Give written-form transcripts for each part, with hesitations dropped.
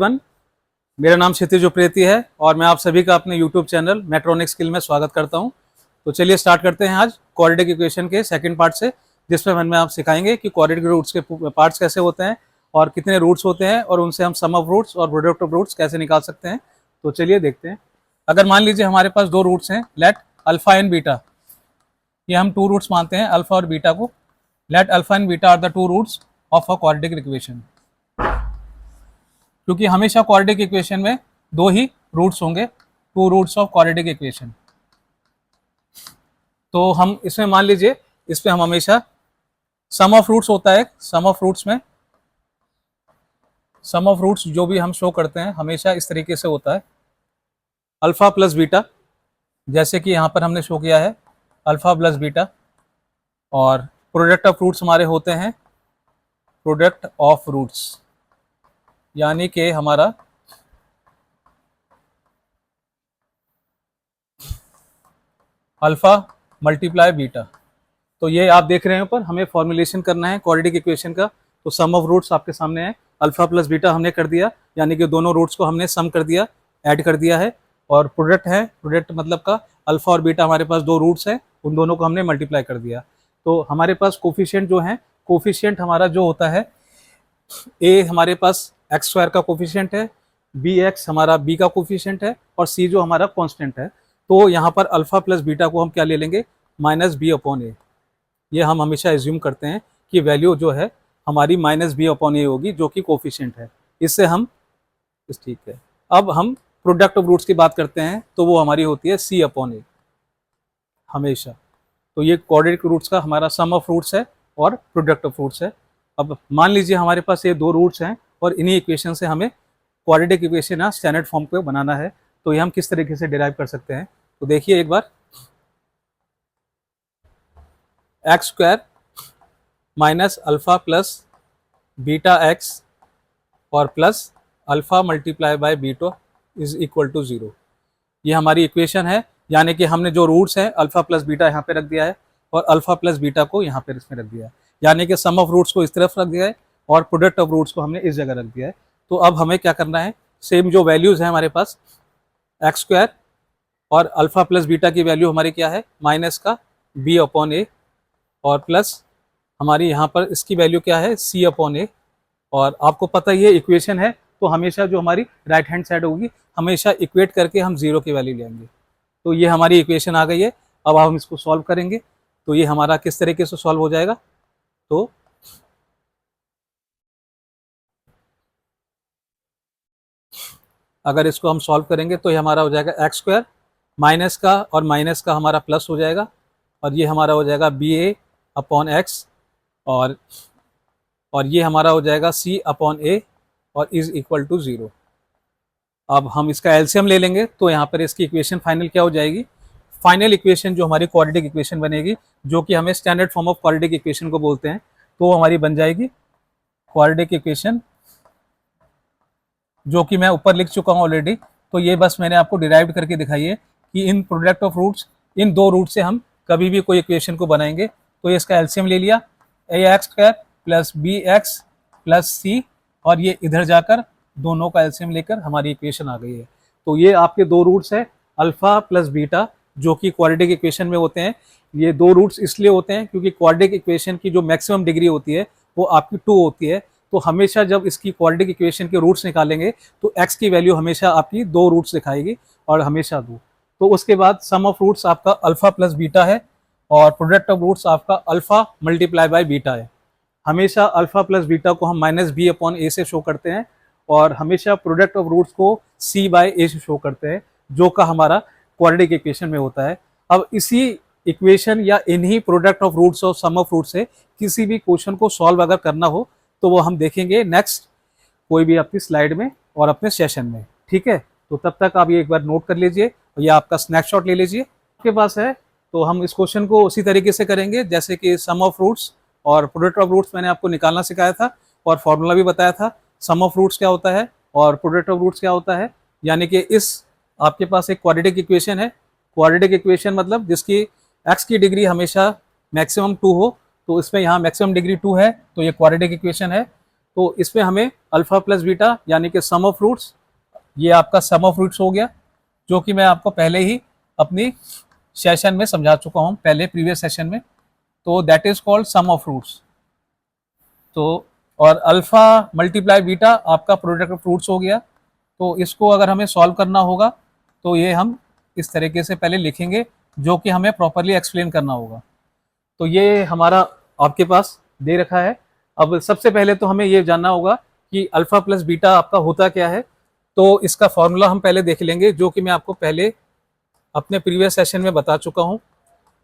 One, मेरा नाम क्षितिज उप्रेती है और मैं आप सभी का अपने YouTube चैनल मेट्रॉनिक स्किल में स्वागत करता हूं। तो चलिए स्टार्ट करते हैं आज क्वाड्रेटिक इक्वेशन के सेकंड पार्ट से, जिसमें हम आप सिखाएंगे कि क्वाड्रेटिक रूट्स के पार्ट्स कैसे होते हैं और कितने रूट्स होते हैं और उनसे हम सम ऑफ रूट्स और प्रोडक्ट ऑफ रूट्स कैसे निकाल सकते हैं। तो चलिए देखते हैं। अगर मान लीजिए हमारे पास दो रूट्स हैं, लेट अल्फा एंड बीटा, ये हम टू रूट्स मानते हैं अल्फा और बीटा को। Let alpha and beta are the two roots of a quadratic equation. क्योंकि हमेशा क्वाड्रेटिक इक्वेशन में दो ही रूट्स होंगे, two roots of quadratic equation. तो हम इसमें मान लीजिए इसमें हम हमेशा सम ऑफ रूट्स होता है। सम ऑफ रूट्स में सम ऑफ रूट्स जो भी हम शो करते हैं हमेशा इस तरीके से होता है, अल्फा प्लस बीटा, जैसे कि यहाँ पर हमने शो किया है अल्फा प्लस बीटा। और प्रोडक्ट ऑफ रूट्स हमारे होते हैं प्रोडक्ट ऑफ रूट्स, यानी कि हमारा अल्फा मल्टीप्लाई बीटा। तो ये आप देख रहे हैं ऊपर, हमें फॉर्मुलेशन करना है क्वाड्रेटिक इक्वेशन का। तो सम ऑफ रूट्स आपके सामने है, अल्फा प्लस बीटा हमने कर दिया, यानी कि दोनों रूट्स को हमने सम कर दिया, ऐड कर दिया है। और प्रोडक्ट है, प्रोडक्ट मतलब का अल्फा और बीटा, हमारे पास दो रूट्स हैं, उन दोनों को हमने मल्टीप्लाई कर दिया। तो हमारे पास कोफिशिएंट जो है, कोफिशिएंट हमारा जो होता है, ए हमारे पास एक्स स्क्वायर का कोफिशिएंट है, बी एक्स हमारा बी का कोफिशिएंट है, और सी जो हमारा कांस्टेंट है। तो यहाँ पर अल्फा प्लस बीटा को हम क्या ले लेंगे, माइनस बी अपॉन ए। ये हम हमेशा एज्यूम करते हैं कि वैल्यू जो है हमारी माइनस बी अपॉन ए होगी, जो कि कोफिशिएंट है। इससे हम ठीक है। अब हम प्रोडक्ट ऑफ रूट्स की बात करते हैं, तो वो हमारी होती है सी अपॉन ए हमेशा। तो ये क्वाड्रेटिक रूट्स का हमारा सम ऑफ रूट्स है और प्रोडक्ट ऑफ रूट्स है। अब मान लीजिए हमारे पास ये दो रूट्स हैं और इन्हीं इक्वेशन से हमें क्वाड्रेटिक इक्वेशन या स्टैंडर्ड फॉर्म पे बनाना है। तो ये हम किस तरीके से डिराइव कर सकते हैं, तो देखिए एक बार, X square minus alpha plus beta X और plus alpha multiply by beta is equal to 0। ये हमारी इक्वेशन है, यानी कि हमने जो रूट्स हैं अल्फा प्लस बीटा यहाँ पे रख दिया है और अल्फा प्लस बीटा को यहाँ पे इसमें रख दिया है, यानी कि सम ऑफ रूट्स को इस तरफ रख दिया है और प्रोडक्ट ऑफ रूट्स को हमने इस जगह रख दिया है। तो अब हमें क्या करना है, सेम जो वैल्यूज़ हैं हमारे पास, एक्स स्क्वायर और अल्फा प्लस बीटा की वैल्यू हमारी क्या है, माइनस का बी अपॉन ए, और प्लस हमारी यहाँ पर इसकी वैल्यू क्या है, सी अपॉन ए। और आपको पता ही है इक्वेशन है, तो हमेशा जो हमारी राइट हैंड साइड होगी हमेशा इक्वेट करके हम 0 की वैल्यू लेंगे। तो ये हमारी इक्वेशन आ गई है। अब हम इसको सॉल्व करेंगे, तो ये हमारा किस तरीके से सॉल्व हो जाएगा, तो अगर इसको हम सॉल्व करेंगे तो ये हमारा हो जाएगा एक्स स्क्वायर, माइनस का और माइनस का हमारा प्लस हो जाएगा, और ये हमारा हो जाएगा बी ए अपॉन एक्स, और ये हमारा हो जाएगा सी अपॉन ए, और इज इक्वल टू 0। अब हम इसका एलसीएम ले लेंगे, तो यहाँ पर इसकी इक्वेशन फाइनल क्या हो जाएगी, फाइनल इक्वेशन जो हमारी क्वाड्रेटिक इक्वेशन बनेगी, जो कि हमें standard form of quadratic equation को बोलते हैं, तो हमारी बन जाएगी क्वाड्रेटिक इक्वेशन, जो कि मैं ऊपर लिख चुका हूँ ऑलरेडी। तो ये बस मैंने आपको डिराइव करके दिखाई है कि इन प्रोडक्ट ऑफ रूट्स, इन दो रूट से हम कभी भी कोई इक्वेशन को बनाएंगे। तो ये इसका एलसीएम ले लिया, A X square plus B X plus C, और ये इधर जाकर दोनों का एलसीएम लेकर हमारी इक्वेशन आ गई है। तो ये आपके दो रूट्स है अल्फा प्लस बीटा, जो कि क्वाड्रेटिक इक्वेशन में होते हैं। ये दो रूट्स इसलिए होते हैं क्योंकि क्वाड्रेटिक इक्वेशन की जो मैक्सिमम डिग्री होती है वो आपकी 2 होती है। तो हमेशा जब इसकी क्वाड्रेटिक इक्वेशन के रूट्स निकालेंगे तो x की वैल्यू हमेशा आपकी 2 रूट्स दिखाएगी, और हमेशा 2। तो उसके बाद सम ऑफ रूट्स आपका अल्फा प्लस बीटा है और प्रोडक्ट ऑफ रूट्स आपका अल्फा मल्टीप्लाई बाय बीटा है। हमेशा अल्फा प्लस बीटा को हम माइनस बी अपॉन ए से शो करते हैं, और हमेशा प्रोडक्ट ऑफ रूट्स को सी बाय ए से शो करते हैं, जो का हमारा क्वाड्रेटिक इक्वेशन में होता है। अब इसी इक्वेशन या इन्हीं प्रोडक्ट ऑफ रूट्स और सम ऑफ रूट्स से किसी भी क्वेश्चन को सॉल्व अगर करना हो तो वो हम देखेंगे नेक्स्ट कोई भी आपकी स्लाइड में और अपने सेशन में, ठीक है। तो तब तक आप ये एक बार नोट कर लीजिए, या आपका स्नैपशॉट ले लीजिए आपके पास है। तो हम इस क्वेश्चन को उसी तरीके से करेंगे जैसे कि सम ऑफ रूट्स और प्रोडक्ट ऑफ रूट्स मैंने आपको निकालना सिखाया था, और फॉर्मूला भी बताया था। सम ऑफ रूट्स क्या होता है और प्रोडक्ट ऑफ रूट्स क्या होता है, यानी कि इस आपके पास एक क्वाड्रेटिक इक्वेशन है। क्वाड्रेटिक इक्वेशन मतलब जिसकी एक्स की डिग्री हमेशा मैक्सिमम 2 हो, तो इसमें यहाँ मैक्सिमम डिग्री 2 है, तो ये क्वाड्रेटिक इक्वेशन है। तो इसमें हमें अल्फा प्लस बीटा यानी कि सम ऑफ रूट्स, ये आपका सम ऑफ रूट्स हो गया, जो कि मैं आपको पहले ही अपनी सेशन में समझा चुका हूँ, पहले प्रीवियस सेशन में। तो that is called sum of roots. तो और अल्फा मल्टीप्लाई बीटा आपका प्रोडक्ट ऑफ रूट्स हो गया। तो इसको अगर हमें सॉल्व करना होगा तो ये हम इस तरीके से पहले लिखेंगे, जो कि हमें प्रॉपरली एक्सप्लेन करना होगा। तो ये हमारा आपके पास दे रखा है। अब सबसे पहले तो हमें ये जानना होगा कि अल्फा प्लस बीटा आपका होता क्या है। तो इसका फॉर्मूला हम पहले देख लेंगे, जो कि मैं आपको पहले अपने प्रीवियस सेशन में बता चुका हूँ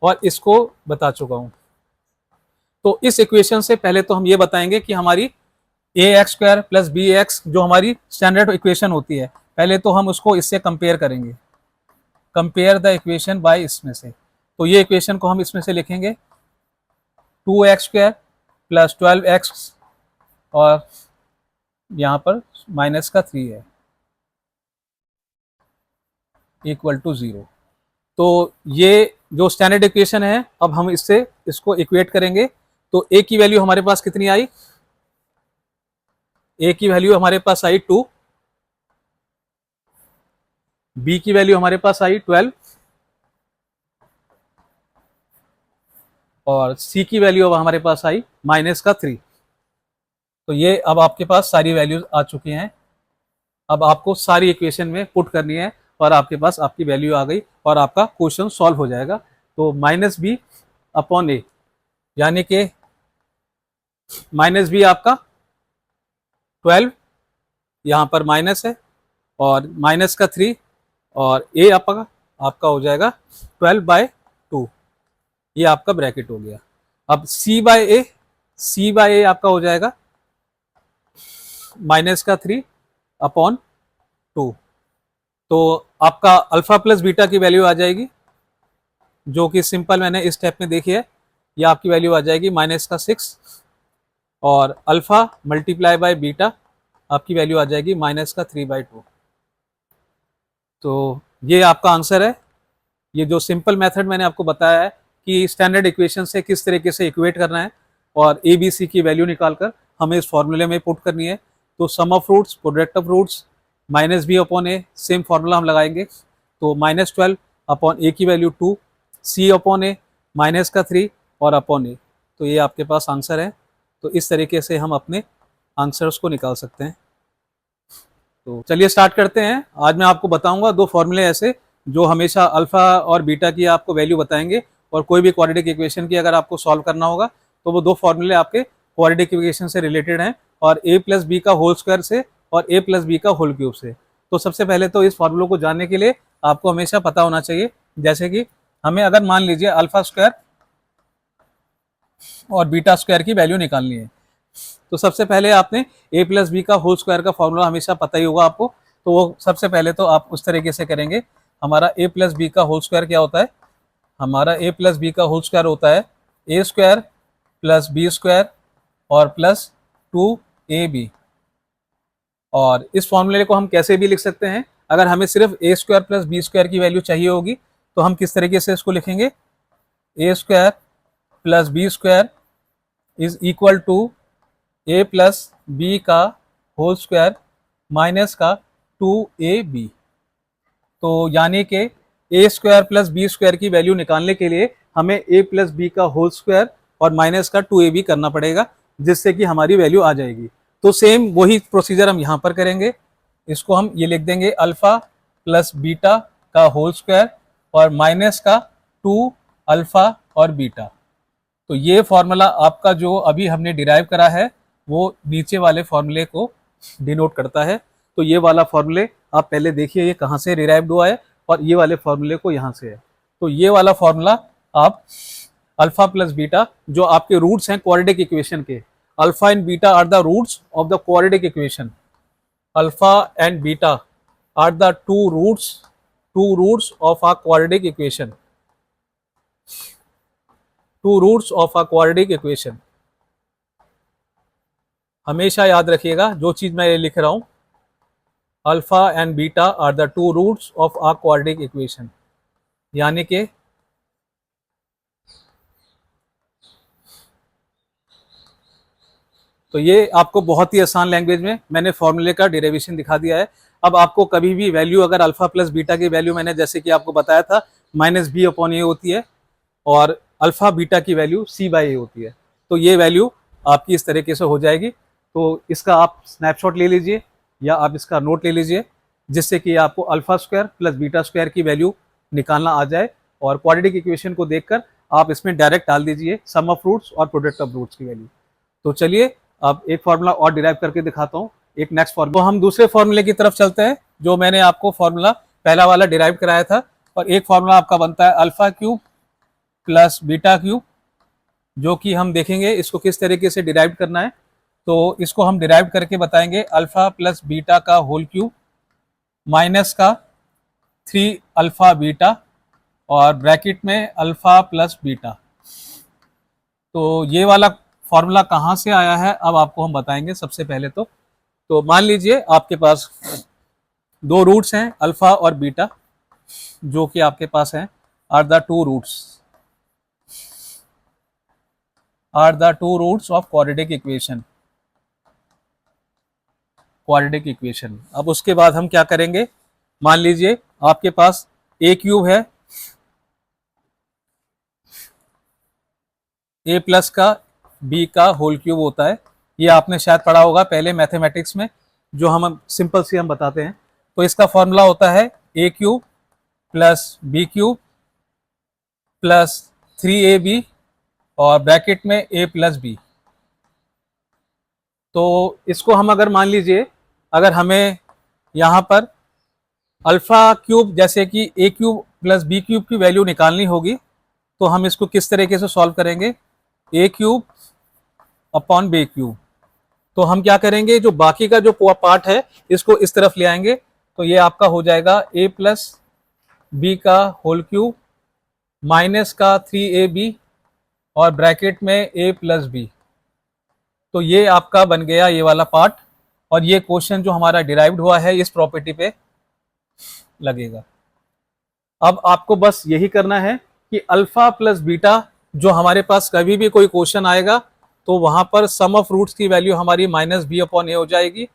और इसको बता चुका हूँ। तो इस इक्वेशन से पहले तो हम ये बताएंगे कि हमारी A X square plus B X जो हमारी स्टैंडर्ड इक्वेशन होती है, पहले तो हम उसको इससे कंपेयर करेंगे। कंपेयर द इक्वेशन बाय इसमें से। तो ये इक्वेशन को हम इसमें से लिखेंगे 2x² प्लस 12x और यहाँ पर माइनस का 3 है इक्वल टू 0। तो ये जो स्टैंडर्ड इक्वेशन है, अब हम इससे इसको इक्वेट करेंगे। तो a की वैल्यू हमारे पास कितनी आई? a की वैल्यू हमारे पास आई 2, b की वैल्यू हमारे पास आई 12 और c की वैल्यू अब हमारे पास आई माइनस का 3। तो ये अब आपके पास सारी वैल्यूज आ चुकी हैं। अब आपको सारी इक्वेशन में पुट करनी है और आपके पास आपकी वैल्यू आ गई और आपका क्वेश्चन सॉल्व हो जाएगा। तो माइनस बी अपॉन ए, यानी कि माइनस बी आपका 12, यहाँ पर माइनस है और माइनस का 3 और ए आपका हो जाएगा 12/2, ये आपका ब्रैकेट हो गया। अब सी बाय ए आपका हो जाएगा माइनस का 3 अपॉन 2। तो आपका अल्फा प्लस बीटा की वैल्यू आ जाएगी, जो कि सिंपल मैंने इस स्टेप में देखी है। ये आपकी वैल्यू आ जाएगी माइनस का 6 और अल्फा मल्टीप्लाई बाय बीटा आपकी वैल्यू आ जाएगी माइनस का 3/2। तो ये आपका आंसर है। ये जो सिंपल मेथड मैंने आपको बताया है कि स्टैंडर्ड इक्वेशन से किस तरीके से इक्वेट करना है और ए बी सी की वैल्यू निकालकर हमें इस फॉर्मूले में पुट करनी है। तो sum of roots, product of roots, minus B upon A, same formula हम लगाएंगे। तो -12 अपॉन ए की value 2, C upon A minus का 3 और अपॉन ए। तो ये आपके पास आंसर है। तो इस तरीके से हम अपने आंसर्स को निकाल सकते हैं। तो चलिए स्टार्ट करते हैं। आज मैं आपको बताऊंगा दो फॉर्मूले ऐसे जो हमेशा अल्फा और बीटा की आपको वैल्यू बताएंगे, और कोई भी क्वाड्रेटिक इक्वेशन की अगर आपको सॉल्व करना होगा तो वो दो फॉर्मूले आपके क्वाड्रेटिक इक्वेशन से रिलेटेड हैं, और ए प्लस बी का होल स्क्वायर से और ए प्लस बी का होल क्यूब से। तो सबसे पहले तो इस फॉर्मूलों को जानने के लिए आपको हमेशा पता होना चाहिए, जैसे कि हमें अगर मान लीजिए अल्फा स्क्वायर और बीटा स्क्वायर की वैल्यू निकालनी है, तो सबसे पहले आपने ए प्लस बी का होल स्क्वायर का फॉर्मूला हमेशा पता ही होगा आपको। तो वो सबसे पहले तो आप उस तरीके से करेंगे। हमारा ए प्लस बी का होल स्क्वायर क्या होता है? हमारा ए प्लस बी का होल स्क्वायर होता है A square plus B square और प्लस 2ab। और इस फॉर्मूले को हम कैसे भी लिख सकते हैं। अगर हमें सिर्फ A square plus B square की वैल्यू चाहिए होगी तो हम किस तरीके से इसको लिखेंगे? A square plus B square is equal to A plus B का होल स्क्वायर माइनस का 2ab। तो यानी कि A square plus B square की वैल्यू निकालने के लिए हमें ए प्लस बी का होल स्क्वायर और माइनस का 2ab करना पड़ेगा, जिससे कि हमारी वैल्यू आ जाएगी। तो सेम वही प्रोसीजर हम यहाँ पर करेंगे। इसको हम ये लिख देंगे अल्फा प्लस बीटा का होल स्क्वायर और माइनस का 2 अल्फा और बीटा। तो ये फॉर्मूला आपका जो अभी हमने डिराइव करा है वो नीचे वाले फॉर्मूले को डिनोट करता है। तो ये वाला फॉर्मूले आप पहले देखिए ये कहाँ से डिराइव्ड हुआ है, और ये वाले फॉर्मूले को यहाँ से है। तो ये वाला फॉर्मूला आप अल्फा प्लस बीटा जो आपके रूट्स हैं क्वाड्रेटिक इक्वेशन के, alpha and beta are the roots of the quadratic equation. Alpha and beta are the two roots of a quadratic equation, two roots of a quadratic equation. हमेशा याद रखिएगा जो चीज मैं ये लिख रहा हूं, alpha and beta are the two roots of a quadratic equation, यानी कि तो ये आपको बहुत ही आसान लैंग्वेज में मैंने फॉर्मूले का डेरिवेशन दिखा दिया है। अब आपको कभी भी वैल्यू अगर अल्फा प्लस बीटा की वैल्यू मैंने जैसे कि आपको बताया था माइनस बी अपॉन ए होती है और अल्फा बीटा की वैल्यू सी बाई ए होती है, तो ये वैल्यू आपकी इस तरीके से हो जाएगी। तो इसका आप स्नैपशॉट ले लीजिए या आप इसका नोट ले लीजिए, जिससे कि आपको alpha square plus beta square की वैल्यू निकालना आ जाए और क्वाड्रेटिक इक्वेशन को देखकर आप इसमें डायरेक्ट डाल दीजिए सम ऑफ रूट्स और प्रोडक्ट ऑफ रूट्स की वैल्यू। तो चलिए अब एक फार्मूला और डिराइव करके दिखाता हूँ, एक नेक्स्ट फार्मूला। हम दूसरे फार्मूले की तरफ चलते हैं, जो मैंने आपको फार्मूला पहला वाला डिराइव कराया था। और एक फार्मूला आपका बनता है alpha cube plus beta cube, जो कि हम देखेंगे इसको किस तरीके से डिराइव करना है। तो इसको हम डिराइव करके बताएंगे अल्फा प्लस बीटा का होल क्यूब माइनस का 3 अल्फा बीटा और ब्रैकेट में अल्फा प्लस बीटा। तो ये वाला फॉर्मूला कहाँ से आया है अब आपको हम बताएंगे। सबसे पहले तो मान लीजिए आपके पास दो रूट्स हैं अल्फा और बीटा, जो कि आपके पास हैं are the two roots of quadratic equation. अब उसके बाद हम क्या करेंगे, मान लीजिए आपके पास ए क्यूब है, ए प्लस का बी का होल क्यूब होता है। ये आपने शायद पढ़ा होगा पहले मैथमेटिक्स में, जो हम सिंपल सी हम बताते हैं। तो इसका फॉर्मूला होता है A cube plus B cube plus 3ab और ब्रैकेट में a प्लस बी। तो इसको हम अगर मान लीजिए अगर हमें यहाँ पर अल्फा क्यूब जैसे कि a cube plus B cube की वैल्यू निकालनी होगी, तो हम इसको किस तरीके से सॉल्व करेंगे, a cube upon B cube. तो हम क्या करेंगे, जो बाकी का जो पार्ट है इसको इस तरफ ले आएंगे, तो ये आपका हो जाएगा a प्लस बी का होल क्यूब माइनस का 3ab और ब्रैकेट में a प्लस बी। तो ये आपका बन गया ये वाला पार्ट, और ये क्वेश्चन जो हमारा डिराइव्ड हुआ है इस प्रॉपर्टी पे लगेगा। अब आपको बस यही करना है कि अल्फा प्लस बीटा जो हमारे पास कभी भी कोई क्वेश्चन आएगा तो वहां पर सम ऑफ रूट्स की वैल्यू हमारी माइनस बी अपॉन ए हो जाएगी,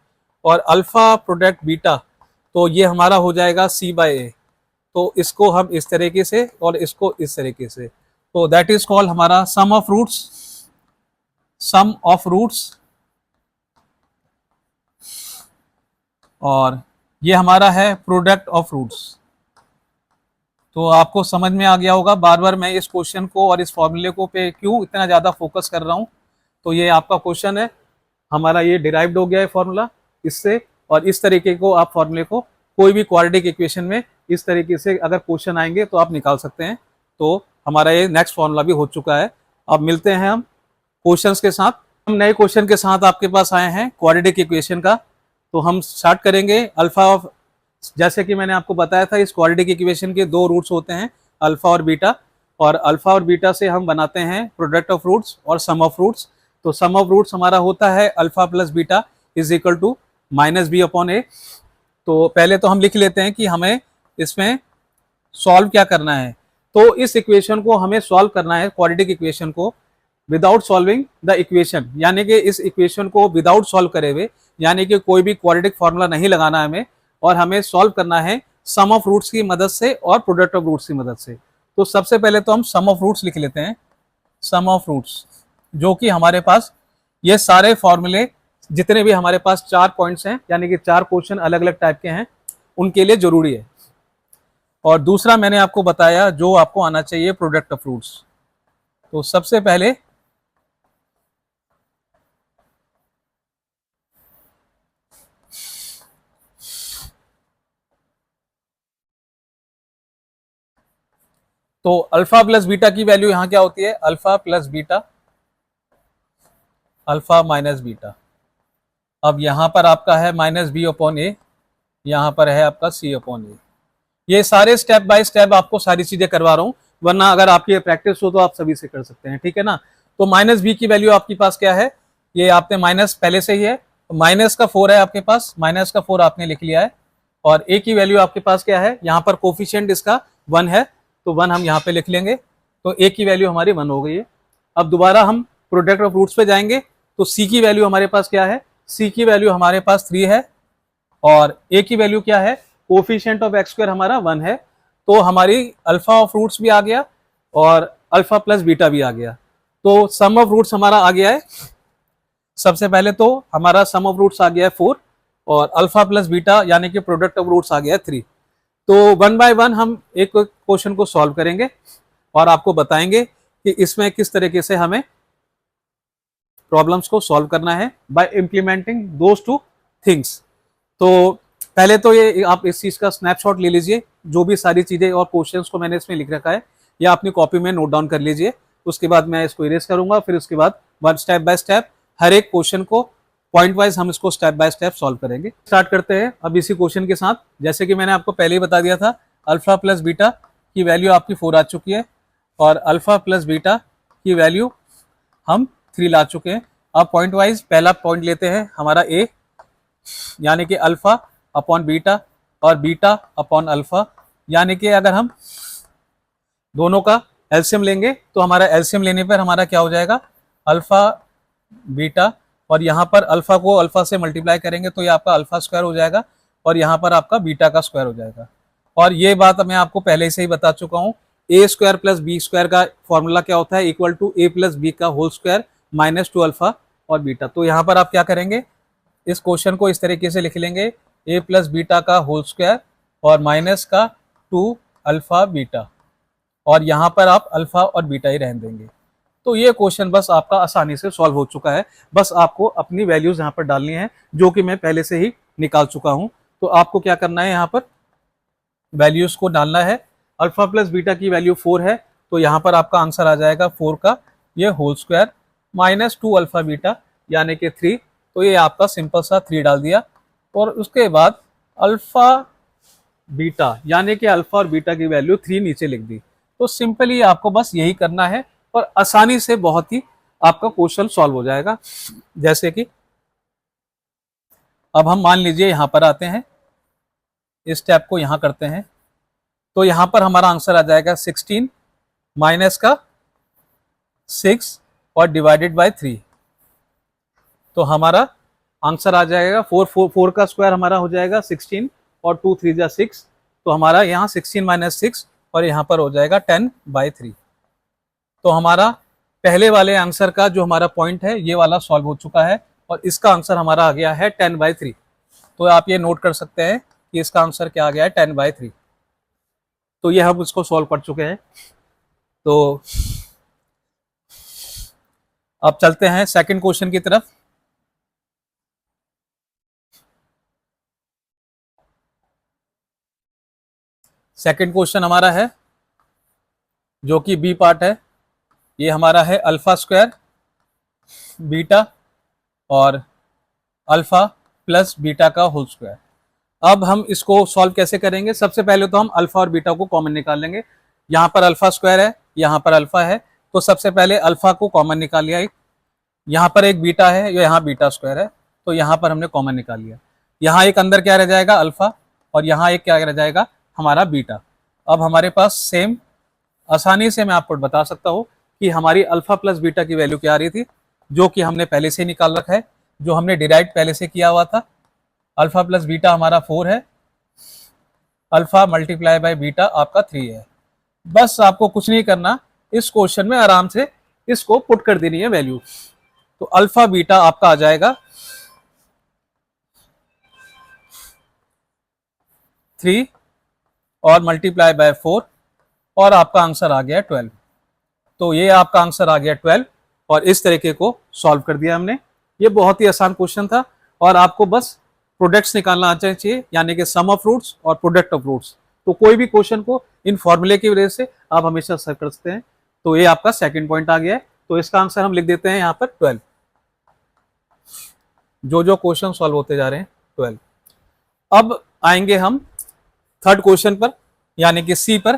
और अल्फा प्रोडक्ट बीटा तो ये हमारा हो जाएगा सी बाय ए। तो इसको हम इस तरीके से और इसको इस तरीके से, तो दैट इज कॉल्ड हमारा सम ऑफ रूट्स, और ये हमारा है प्रोडक्ट ऑफ रूट्स। तो आपको समझ में आ गया होगा बार बार मैं इस क्वेश्चन को और इस फॉर्मूले को पे क्यों इतना ज़्यादा फोकस कर रहा हूँ। तो ये आपका क्वेश्चन है, हमारा ये डिराइव्ड हो गया है फॉर्मूला इससे, और इस तरीके को आप फॉर्मूले को कोई भी क्वाड्रेटिक इक्वेशन में इस तरीके से अगर क्वेश्चन आएंगे तो आप निकाल सकते हैं। तो हमारा ये नेक्स्ट फॉर्मूला भी हो चुका है। अब मिलते हैं हम क्वेश्चंस के साथ। हम नए क्वेश्चन के साथ आपके पास आए हैं क्वाड्रेटिक इक्वेशन का। तो हम स्टार्ट करेंगे अल्फा ऑफ, जैसे कि मैंने आपको बताया था इस क्वाड्रेटिक इक्वेशन के दो रूट्स होते हैं अल्फा और बीटा, और अल्फा और बीटा से हम बनाते हैं प्रोडक्ट ऑफ रूट्स और सम ऑफ रूट्स। तो सम ऑफ रूट्स हमारा होता है alpha plus beta is equal to minus B upon A. तो पहले तो हम लिख लेते हैं कि हमें इसमें सॉल्व क्या करना है। तो इस इक्वेशन को हमें सॉल्व करना है, क्वाड्रेटिक इक्वेशन को, विदाउट सॉल्विंग द इक्वेशन, यानी कि इस इक्वेशन को विदाउट सॉल्व करे हुए, यानी कि कोई भी क्वाड्रेटिक फॉर्मूला नहीं लगाना है हमें, और हमें सॉल्व करना है सम ऑफ रूट्स की मदद से और प्रोडक्ट ऑफ रूट्स की मदद से। तो सबसे पहले तो हम सम ऑफ रूट्स लिख लेते हैं, सम ऑफ रूट्स, जो कि हमारे पास ये सारे फॉर्मूले जितने भी हमारे पास 4 पॉइंट्स हैं, यानी कि 4 क्वेश्चन अलग अलग टाइप के हैं, उनके लिए जरूरी है। और दूसरा मैंने आपको बताया जो आपको आना चाहिए प्रोडक्ट ऑफ रूट्स। तो सबसे पहले तो अल्फा प्लस बीटा की वैल्यू यहां क्या होती है, alpha plus beta, alpha minus beta. अब यहां पर आपका है माइनस बी अपॉन ए, यहां पर है आपका सी अपॉन ए। ये सारे स्टेप बाय स्टेप आपको सारी चीजें करवा रहा हूं, वरना अगर आपकी प्रैक्टिस हो तो आप सभी से कर सकते हैं, ठीक है ना। तो माइनस बी की वैल्यू आपके पास क्या है, ये आपने माइनस पहले से ही है, माइनस का 4 है आपके पास, माइनस का 4 आपने लिख लिया है। और ए की वैल्यू आपके पास क्या है, यहाँ पर कोफिशिएंट इसका 1 है, तो 1 हम यहाँ पे लिख लेंगे। तो ए की वैल्यू हमारी 1 हो गई है। अब दोबारा हम प्रोडक्ट ऑफ रूट्स पे जाएंगे, तो सी की वैल्यू हमारे पास क्या है, सी की वैल्यू हमारे पास 3 है और ए की वैल्यू क्या है, कोफिशिएंट ऑफ एक्स स्क्वायर हमारा 1 है। तो हमारी अल्फा ऑफ रूट्स भी आ गया और अल्फा प्लस बीटा भी आ गया। तो सम ऑफ रूट्स हमारा आ गया है, सबसे पहले तो हमारा सम ऑफ रूट्स आ गया है 4 और अल्फा प्लस बीटा यानी कि प्रोडक्ट ऑफ रूट्स आ गया है 3। तो वन बाय वन हम एक क्वेश्चन को सॉल्व करेंगे और आपको बताएंगे कि इसमें किस तरीके से हमें प्रॉब्लम्स को सॉल्व करना है bye implementing those two things. तो पहले तो ये आप इस चीज का स्नैपशॉट ले लीजिए, जो भी सारी चीजें और क्वेश्चंस को मैंने इसमें लिख रखा है या अपनी कॉपी में नोट डाउन कर लीजिए। उसके बाद मैं इसको इरेज करूंगा, फिर उसके बाद वन स्टेप बाय स्टेप हर एक क्वेश्चन को पॉइंट वाइज हम इसको स्टेप बाय स्टेप सॉल्व करेंगे। स्टार्ट करते हैं अब इसी क्वेश्चन के साथ। जैसे कि मैंने आपको पहले ही बता दिया था, अल्फा प्लस बीटा की वैल्यू आपकी 4 आ चुकी है और अल्फा प्लस बीटा की वैल्यू हम 3 ला चुके हैं। अब पॉइंट वाइज पहला पॉइंट लेते हैं हमारा ए, यानी कि अल्फा अपॉन बीटा और बीटा अपॉन अल्फा, यानी कि अगर हम दोनों का एलसीएम लेंगे तो हमारा एलसीएम लेने पर हमारा क्या हो जाएगा, अल्फा बीटा, और यहाँ पर अल्फा को अल्फा से मल्टीप्लाई करेंगे तो ये आपका अल्फा स्क्वायर हो जाएगा और यहाँ पर आपका बीटा का स्क्वायर हो जाएगा। और ये बात मैं आपको पहले से ही बता चुका हूँ, A square plus B square का फॉर्मूला क्या होता है, equal to A plus B का होल स्क्वायर माइनस 2 अल्फा और बीटा। तो यहाँ पर आप क्या करेंगे, इस क्वेश्चन को इस तरीके से लिख लेंगे, ए प्लस बीटा का होल स्क्वायर और माइनस का 2 अल्फा बीटा, और यहाँ पर आप अल्फा और बीटा ही रहने देंगे। तो ये क्वेश्चन बस आपका आसानी से सॉल्व हो चुका है। बस आपको अपनी वैल्यूज यहाँ पर डालनी है जो कि मैं पहले से ही निकाल चुका हूँ। तो आपको क्या करना है, यहाँ पर वैल्यूज को डालना है। अल्फा प्लस बीटा की वैल्यू 4 है तो यहाँ पर आपका आंसर आ जाएगा 4 का ये whole square minus 2 alpha beta यानी कि 3। तो ये आपका सिंपल सा 3 डाल दिया और उसके बाद अल्फा बीटा यानी कि अल्फा और बीटा की वैल्यू 3 नीचे लिख दी। तो सिंपली आपको बस यही करना है और आसानी से बहुत ही आपका क्वेश्चन सॉल्व हो जाएगा। जैसे कि अब हम मान लीजिए यहां पर आते हैं, इस स्टेप को यहां करते हैं, तो यहां पर हमारा आंसर आ जाएगा 16 माइनस का 6 और डिवाइडेड बाय 3। तो हमारा आंसर आ जाएगा 4 का स्क्वायर हमारा हो जाएगा 16 और 2 3 जा 6। तो हमारा यहाँ 16 माइनस 6 और यहाँ पर हो जाएगा 10/3। तो हमारा पहले वाले आंसर का जो हमारा पॉइंट है ये वाला सॉल्व हो चुका है और इसका आंसर हमारा आ गया है 10/3। तो आप ये नोट कर सकते हैं कि इसका आंसर क्या आ गया है, 10/3। तो ये हम इसको सॉल्व कर चुके हैं। तो अब चलते हैं सेकंड क्वेश्चन की तरफ। सेकंड क्वेश्चन हमारा है जो कि बी पार्ट है, ये हमारा है अल्फा स्क्वायर बीटा और अल्फा प्लस बीटा का होल स्क्वायर। अब हम इसको सॉल्व कैसे करेंगे, सबसे पहले तो हम अल्फा और बीटा को कॉमन निकाल लेंगे। यहाँ पर अल्फा स्क्वायर है, यहाँ पर अल्फा है, तो सबसे पहले अल्फा को कॉमन निकाल लिया। यहाँ पर एक बीटा है, यहाँ बीटा स्क्वायर है, तो यहाँ पर हमने कॉमन निकाल लिया। यहाँ एक अंदर क्या रह जाएगा, अल्फा, और यहाँ एक क्या रह जाएगा, हमारा बीटा। अब हमारे पास सेम आसानी से मैं आपको बता सकता हूँ कि हमारी अल्फा प्लस बीटा की वैल्यू क्या आ रही थी, जो कि हमने पहले से निकाल रखा है, जो हमने डिराइव पहले से किया हुआ था। अल्फा प्लस बीटा हमारा 4 है, अल्फा मल्टीप्लाई बाय बीटा आपका 3 है। बस आपको कुछ नहीं करना, इस क्वेश्चन में आराम से इसको पुट कर देनी है वैल्यू। तो अल्फा बीटा आपका आ जाएगा 3 और मल्टीप्लाई बाय 4 और आपका आंसर आ गया 12। तो ये आपका आंसर आ गया 12 और इस तरीके को सॉल्व कर दिया हमने। ये बहुत ही आसान क्वेश्चन था और आपको बस प्रोडक्ट्स निकालना आना चाहिए, यानी कि सम ऑफ रूट्स और प्रोडक्ट ऑफ रूट्स। तो कोई भी क्वेश्चन को इन फॉर्मूले की वजह से आप हमेशा सॉल्व कर सकते हैं। तो ये आपका सेकंड पॉइंट आ गया है, तो इसका आंसर हम लिख देते हैं यहाँ पर 12। जो जो क्वेश्चन सॉल्व होते जा रहे हैं 12। अब आएंगे हम थर्ड क्वेश्चन पर, यानी कि सी पर।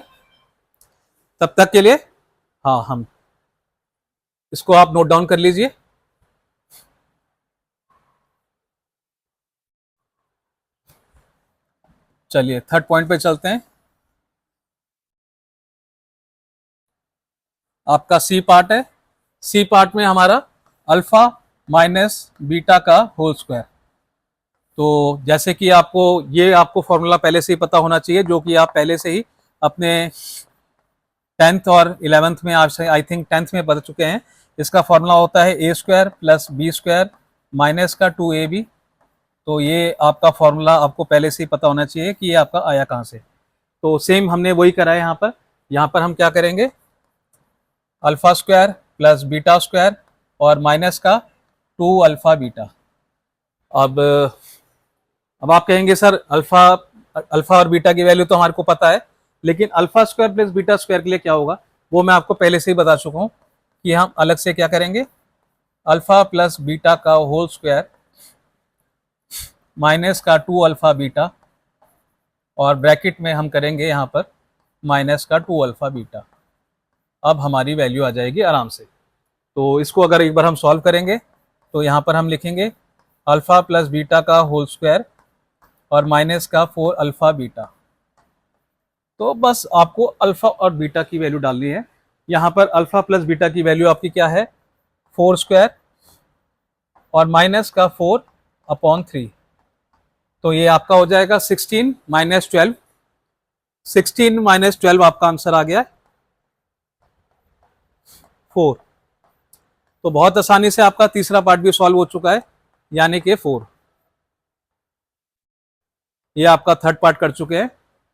तब तक के लिए हाँ, हम इसको आप नोट डाउन कर लीजिए। चलिए थर्ड पॉइंट पे चलते हैं। आपका सी पार्ट है, सी पार्ट में हमारा अल्फा माइनस बीटा का होल स्क्वायर। तो जैसे कि आपको फॉर्मूला पहले से ही पता होना चाहिए, जो कि आप पहले से ही अपने 10th और 11th में, आपसे आई थिंक 10th में बता चुके हैं। इसका फॉर्मूला होता है A square plus B square minus का 2ab। तो ये आपका फॉर्मूला आपको पहले से ही पता होना चाहिए कि ये आपका आया कहाँ से। तो सेम हमने वही करा है यहाँ पर हम क्या करेंगे, alpha square plus beta square और माइनस का 2 अल्फा बीटा। अब आप कहेंगे सर अल्फा और बीटा की वैल्यू तो हमारे को पता है, लेकिन alpha square plus beta square के लिए क्या होगा वो मैं आपको पहले से ही बता चुका हूँ कि हम अलग से क्या करेंगे, अल्फा प्लस बीटा का होल स्क्वायर माइनस का 2 अल्फा बीटा और ब्रैकेट में हम करेंगे यहाँ पर माइनस का 2 अल्फा बीटा। अब हमारी वैल्यू आ जाएगी आराम से। तो इसको अगर एक बार हम सॉल्व करेंगे तो यहाँ पर हम लिखेंगे अल्फा प्लस बीटा का होल स्क्वायर और माइनस का 4 अल्फा बीटा। तो बस आपको अल्फा और बीटा की वैल्यू डालनी है। यहाँ पर अल्फा प्लस बीटा की वैल्यू आपकी क्या है, 4 स्क्वायर और माइनस का 4/3। तो ये आपका हो जाएगा 16 माइनस 12। 16 माइनस 12 आपका आंसर आ गया 4। तो बहुत आसानी से आपका तीसरा पार्ट भी सॉल्व हो चुका है, यानी कि 4। ये आपका थर्ड पार्ट कर चुके हैं।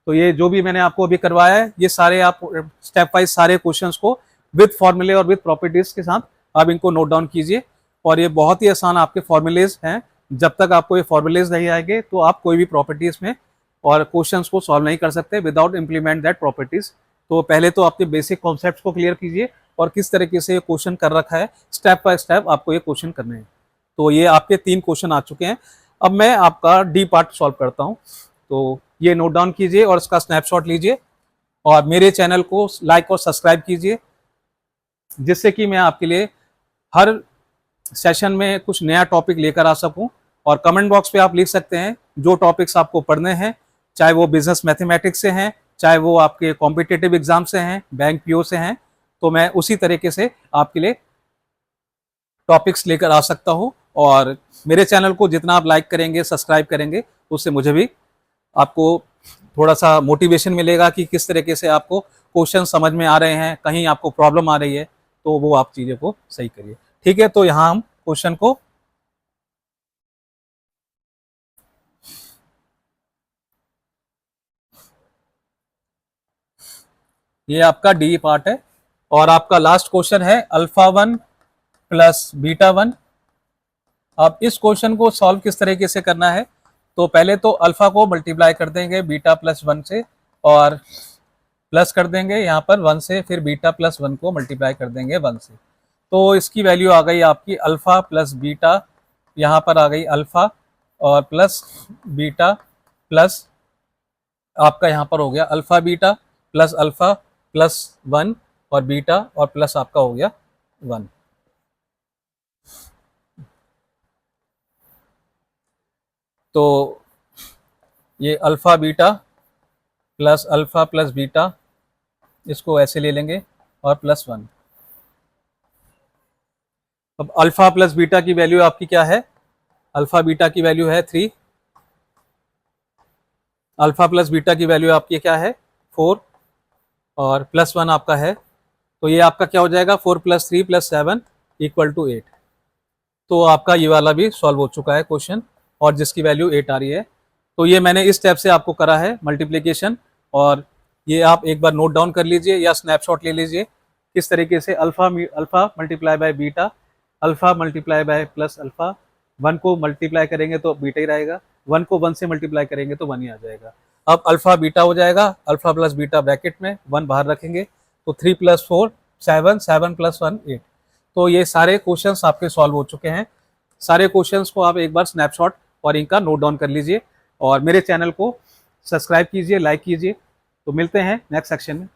तो ये जो भी मैंने आपको अभी करवाया है, ये सारे आप स्टेप वाइज सारे क्वेश्चंस को विद फॉर्मूले और विद प्रॉपर्टीज के साथ आप इनको नोट डाउन कीजिए। और ये बहुत ही आसान आपके फॉर्मूलेज हैं। जब तक आपको ये फॉर्मूलेज नहीं आएंगे तो आप कोई भी प्रॉपर्टीज में और क्वेश्चंस को सॉल्व नहीं कर सकते विदाउट इम्प्लीमेंट दैट प्रॉपर्टीज। तो पहले तो आपके बेसिक कॉन्सेप्ट्स को क्लियर कीजिए और किस तरीके से ये क्वेश्चन कर रखा है, स्टेप बाय स्टेप आपको ये क्वेश्चन करने हैं। तो ये आपके 3 क्वेश्चन आ चुके हैं। अब मैं आपका डी पार्ट सॉल्व करता हूँ। तो ये नोट डाउन कीजिए और इसका स्नैपशॉट लीजिए और मेरे चैनल को लाइक और सब्सक्राइब कीजिए, जिससे कि मैं आपके लिए हर सेशन में कुछ नया टॉपिक लेकर आ सकूं। और कमेंट बॉक्स पे आप लिख सकते हैं जो टॉपिक्स आपको पढ़ने हैं, चाहे वो बिजनेस मैथमेटिक्स से हैं, चाहे वो आपके कॉम्पिटिटिव एग्जाम से हैं, बैंक पीओ से हैं। तो मैं उसी तरीके से आपके लिए टॉपिक्स लेकर आ सकता हूं। और मेरे चैनल को जितना आप लाइक करेंगे, सब्सक्राइब करेंगे, उससे मुझे भी आपको थोड़ा सा मोटिवेशन मिलेगा कि किस तरीके से आपको क्वेश्चन समझ में आ रहे हैं, कहीं आपको प्रॉब्लम आ रही है तो वो आप चीज़ों को सही करिए। ठीक है, तो यहाँ हम क्वेश्चन को ये आपका डी पार्ट है और आपका लास्ट क्वेश्चन है अल्फा 1 प्लस बीटा 1। अब इस क्वेश्चन को सॉल्व किस तरीके से करना है, तो पहले तो अल्फा को मल्टीप्लाई कर देंगे बीटा प्लस 1 से और प्लस कर देंगे यहाँ पर 1 से, फिर बीटा प्लस 1 को मल्टीप्लाई कर देंगे 1 से। तो इसकी वैल्यू आ गई आपकी अल्फा प्लस बीटा, यहाँ पर आ गई अल्फा और प्लस बीटा प्लस आपका यहाँ पर हो गया alpha beta plus alpha plus 1 और बीटा और प्लस आपका हो गया 1। तो ये अल्फा बीटा प्लस बीटा, इसको ऐसे ले लेंगे और प्लस 1। अब अल्फा प्लस बीटा की वैल्यू आपकी क्या है, अल्फा बीटा की वैल्यू है 3, अल्फा प्लस बीटा की वैल्यू आपकी क्या है 4 और प्लस 1 आपका है। तो ये आपका क्या हो जाएगा 4 + 3 + 7 = 8। तो आपका ये वाला भी सॉल्व हो चुका है क्वेश्चन और जिसकी वैल्यू 8 आ रही है। तो ये मैंने इस स्टेप से आपको करा है मल्टीप्लिकेशन, और ये आप एक बार नोट डाउन कर लीजिए या स्नैपशॉट ले लीजिए किस तरीके से alpha multiply by beta, alpha multiply bye plus alpha, 1 को मल्टीप्लाई करेंगे तो बीटा ही रहेगा, 1 को 1 से मल्टीप्लाई करेंगे तो 1 ही आ जाएगा। अब अल्फा बीटा हो जाएगा, अल्फा प्लस बीटा ब्रैकेट में 1 बाहर रखेंगे तो 3 + 4 7, 7 + 1 8। तो ये सारे क्वेश्चंस आपके सॉल्व हो चुके हैं। सारे क्वेश्चंस को आप एक बार स्नैपशॉट और इनका नोट डाउन कर लीजिए और मेरे चैनल को सब्सक्राइब कीजिए, लाइक कीजिए। तो मिलते हैं नेक्स्ट सेक्शन में।